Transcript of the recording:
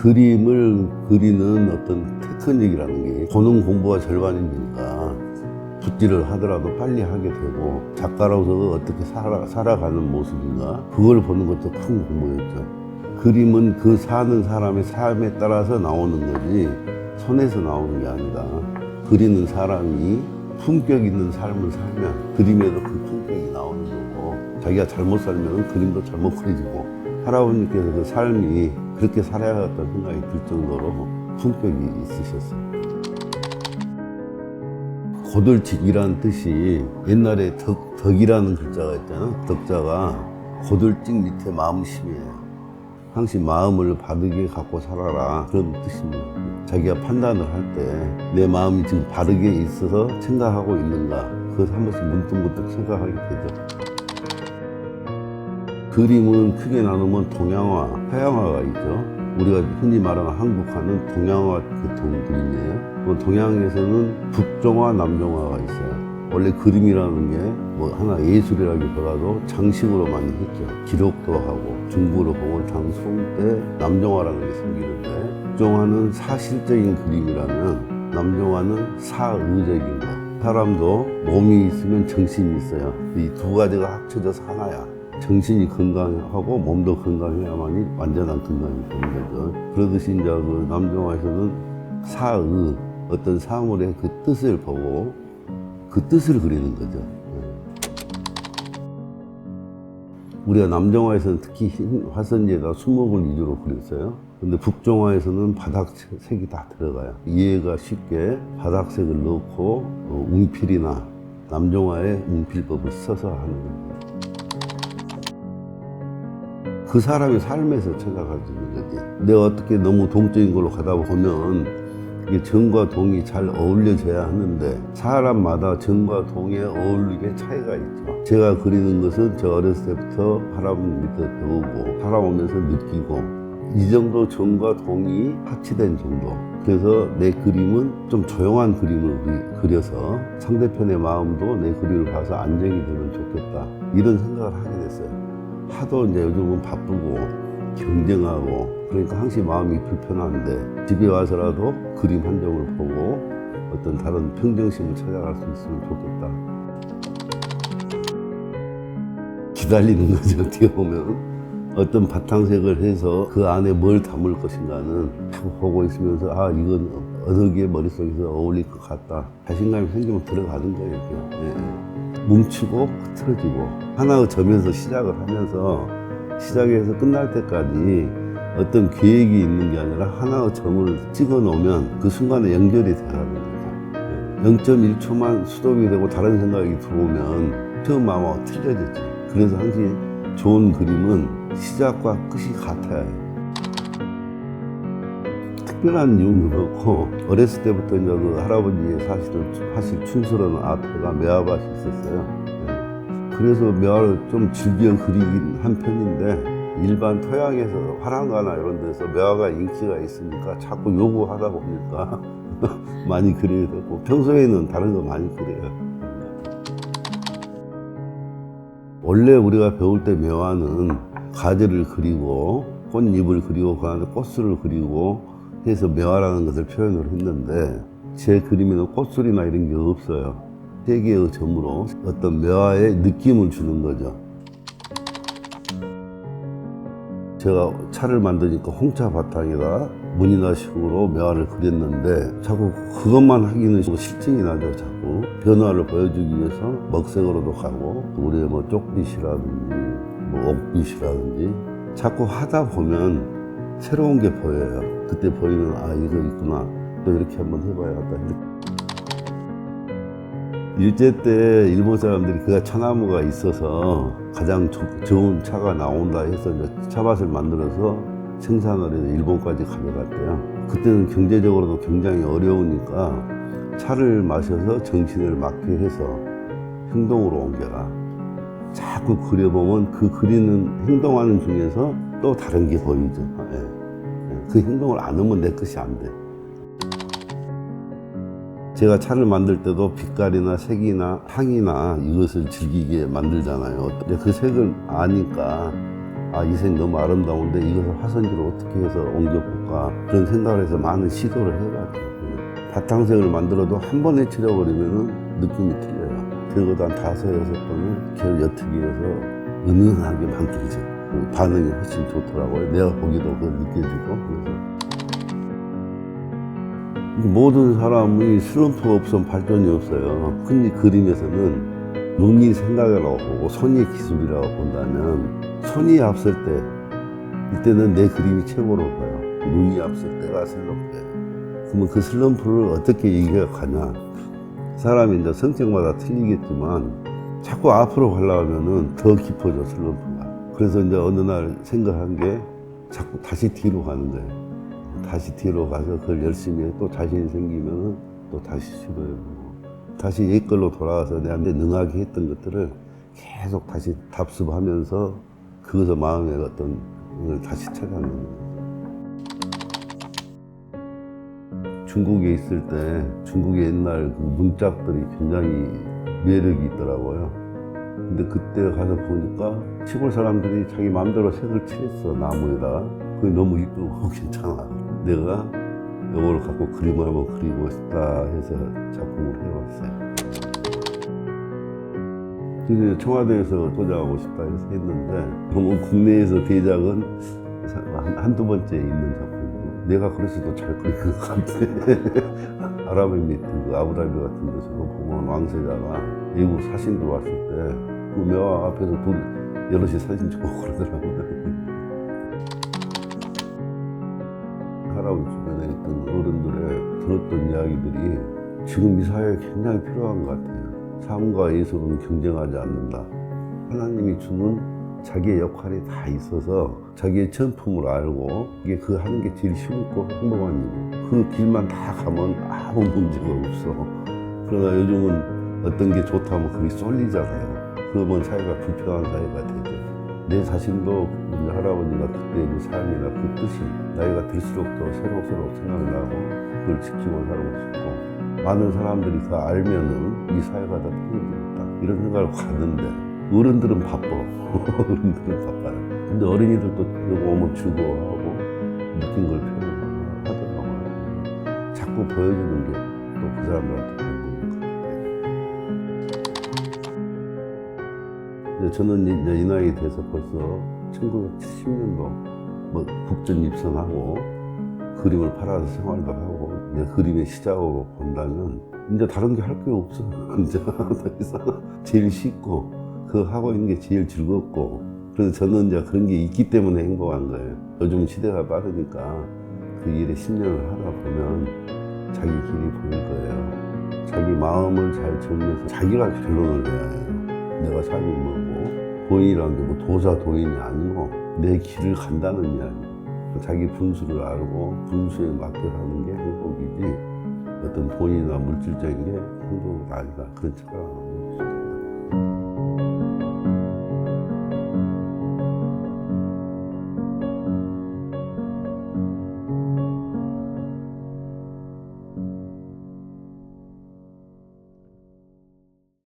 그림을 그리는 어떤 테크닉이라는 게 보는 공부가 절반이니까 붓질을 하더라도 빨리 하게 되고 작가로서 어떻게 살아가는 모습인가 그걸 보는 것도 큰 공부였죠. 그림은 그 사는 사람의 삶에 따라서 나오는 거지 손에서 나오는 게 아니다. 그리는 사람이 품격 있는 삶을 살면 그림에도 그 품격이 나오는 거고 자기가 잘못 살면 그림도 잘못 그려지고 할아버님께서 그 삶이 그렇게 살아야겠다는 생각이 들 정도로 품격이 있으셨어요. 고들직이라는 뜻이 옛날에 덕이라는 글자가 있잖아. 덕자가 고들직 밑에 마음심이에요. 항상 마음을 바르게 갖고 살아라 그런 뜻입니다. 자기가 판단을 할 때 내 마음이 지금 바르게 있어서 생각하고 있는가 그것을 한 번씩 문득문득 생각하게 되죠. 그림은 크게 나누면 동양화, 서양화가 있죠. 우리가 흔히 말하는 한국화는 동양화 계통 그림이에요. 동양에서는 북종화, 남종화가 있어요. 원래 그림이라는 게 뭐 하나 예술이라기보다도 장식으로 많이 했죠. 기록도 하고 중국으로 보면 장송 때 남종화라는 게 생기는데 북종화는 사실적인 그림이라면 남종화는 사의적인 거. 사람도 몸이 있으면 정신이 있어요. 이 두 가지가 합쳐져서 하나야. 정신이 건강하고 몸도 건강해야만이 완전한 건강이 되는 거죠. 그러듯이 이제 그 남종화에서는 사의 어떤 사물의 그 뜻을 보고 그 뜻을 그리는 거죠. 우리가 남종화에서는 특히 흰 화선지에다 수목을 위주로 그렸어요. 근데 북종화에서는 바닥색이 다 들어가요. 이해가 쉽게 바닥색을 넣고 웅필이나 남종화의 웅필법을 써서 하는 겁니다. 그 사람의 삶에서 찾아가지는 거지. 내가 어떻게 너무 동적인 걸로 가다 보면 이게 정과 동이 잘 어울려져야 하는데 사람마다 정과 동에 어울리게 차이가 있죠. 제가 그리는 것은 저 어렸을 때부터 할아버지 밑에 배우고 살아오면서 느끼고 이 정도 정과 동이 합치된 정도. 그래서 내 그림은 좀 조용한 그림을 그려서 상대편의 마음도 내 그림을 봐서 안정이 되면 좋겠다 이런 생각을 하게 됐어요. 하도 이제 요즘은 바쁘고 경쟁하고 그러니까 항상 마음이 불편한데 집에 와서라도 그림 한 점을 보고 어떤 다른 평정심을 찾아갈 수 있으면 좋겠다. 기다리는 거죠. 어떻게 보면 어떤 바탕색을 해서 그 안에 뭘 담을 것인가는 보고 있으면서 아 이건 어떻게 머릿속에서 어울릴 것 같다 자신감이 생기면 들어가는 거예요. 뭉치고 흐트러지고 하나의 점에서 시작을 하면서 시작해서 끝날 때까지 어떤 계획이 있는 게 아니라 하나의 점을 찍어 놓으면 그 순간에 연결이 돼가는 거죠. 0.1초만 스톱이 되고 다른 생각이 들어오면 처음 마음하고 틀려졌죠. 그래서 항상 좋은 그림은 시작과 끝이 같아야 해요. 특별한 이유는 그렇고 어렸을 때부터 이제 그 할아버지의 사실 춘스러운 아트가 매화밭이 있었어요. 그래서 매화를 좀 즐겨 그리긴 한 편인데 일반 토양에서 화랑가나 이런 데서 매화가 인기가 있으니까 자꾸 요구하다 보니까 많이 그려야 되고 평소에는 다른 거 많이 그려요. 원래 우리가 배울 때 매화는 가지를 그리고 꽃잎을 그리고 그 안에 꽃술을 그리고 해서 매화라는 것을 표현을 했는데 제 그림에는 꽃술이나 이런 게 없어요. 세 개의 점으로 어떤 매화의 느낌을 주는 거죠. 제가 차를 만드니까 홍차 바탕에다 무늬나식으로 매화를 그렸는데 자꾸 그것만 하기는 실증이 나죠. 자꾸 변화를 보여주기 위해서 먹색으로도 가고 우리의 뭐 쪽빛이라든지 뭐 옥빛이라든지 자꾸 하다 보면 새로운 게 보여요. 그때 보이는 아 이거 있구나 또 이렇게 한번 해봐야겠다. 일제 때 일본 사람들이 그가 차나무가 있어서 가장 좋은 차가 나온다 해서 이제 차밭을 만들어서 생산을 해서 일본까지 가져갔대요. 그때는 경제적으로도 굉장히 어려우니까 차를 마셔서 정신을 맑게 해서 행동으로 옮겨라. 자꾸 그려보면 그 그리는 행동하는 중에서 또 다른 게 보이죠. 그 행동을 안 하면 내 것이 안 돼. 제가 차를 만들 때도 빛깔이나 색이나 향이나 이것을 즐기게 만들잖아요. 근데 그 색을 아니까 아, 이 색 너무 아름다운데 이것을 화선지로 어떻게 해서 옮겨볼까 그런 생각을 해서 많은 시도를 해봤죠. 바탕색을 만들어도 한 번에 칠해버리면 느낌이 틀려요. 적어도 한 5, 6번을 계속 옅게 해서 은은하게 만들죠. 그 반응이 훨씬 좋더라고요. 내가 보기도 그걸 느껴지고. 그래서 모든 사람이 슬럼프가 없으면 발전이 없어요. 흔히 그림에서는 눈이 생각이라고 보고 손이 기술이라고 본다면 손이 앞설 때 이때는 내 그림이 최고로 보여요. 눈이 앞설 때가 슬럼프예요. 그러면 그 슬럼프를 어떻게 이겨가냐. 사람이 이제 성격마다 틀리겠지만 자꾸 앞으로 가려면은 더 깊어져 슬럼프가. 그래서 이제 어느 날 생각한 게 자꾸 다시 뒤로 가는 거예요. 다시 뒤로 가서 그걸 열심히 해. 또 자신이 생기면은 또 다시 시도해보고 다시 옛 걸로 돌아가서 내한테 능하게 했던 것들을 계속 다시 답습하면서 그것을 마음의 어떤 걸 다시 찾아내는 거예요. 중국에 있을 때 중국의 옛날 그 문짝들이 굉장히 매력이 있더라고요. 근데 그때 가서 보니까 시골 사람들이 자기 마음대로 색을 칠했어, 나무에다가. 그게 너무 이쁘고 괜찮아. 내가 이걸 갖고 그림을 한번 그리고 싶다 해서 작품을 해봤어요. 그래서 청와대에서 도장하고 싶다 해서 했는데 그럼 국내에서 대작은 한두 번째 있는 작품이고 내가 그래서도 잘 그린 것 같아. 아랍에미리트 그 아부다비 같은 데서 보면 왕세자가 외국 사신 들어왔을 때 그 묘왕 앞에서 여럿이 사진 찍고 그러더라고요. 할아버지 주변에 있던 어른들의 들었던 이야기들이 지금 이 사회에 굉장히 필요한 것 같아요. 삶과 예술은 경쟁하지 않는다. 하나님이 주는 자기의 역할이 다 있어서 자기의 전품을 알고 이게 그 하는 게 제일 쉽고 행복한 일이에요. 그 길만 다 가면 아무 문제가 없어. 그러나 요즘은 어떤 게 좋다면 그게 쏠리잖아요. 그러면 사회가 불평한 사회가 되죠. 내 자신도 이제 할아버지가 그때 그 삶이나 그 뜻이 나이가 들수록 더 새록새록 생각나고 그걸 지키고 살고 싶고 많은 사람들이 다 알면은 이 사회가 더 편해지겠다 이런 생각을 갖는데 어른들은 바빠. 어른들은 바빠요. 근데 어린이들도 여기 오면 즐거워하고 느낀 걸 표현하더라고요. 자꾸 보여주는 게 또 그 사람들한테 보이는 것 같아요. 저는 이제 이 나이 돼서 벌써 1970년도 뭐 국전 입성하고 그림을 팔아서 생활도 하고 이제 그림의 시작으로 본다면 이제 다른 게 할 게 없어. 이제 그래서 제일 쉽고 그거 하고 있는 게 제일 즐겁고 그래서 저는 이제 그런 게 있기 때문에 행복한 거예요. 요즘 시대가 빠르니까 그 일에 10년을 하다 보면 자기 길이 보일 거예요. 자기 마음을 잘 정리해서 자기가 결론을 내야 해요. 내가 삶이 뭐고 도인이라는 게 뭐 도사 도인이 아니고 내 길을 간다는 이야기예요. 자기 분수를 알고 분수에 맞게 사는 게 행복이지 어떤 돈이나 물질적인 게 행복이 아니다. 그런 생각을 합니다.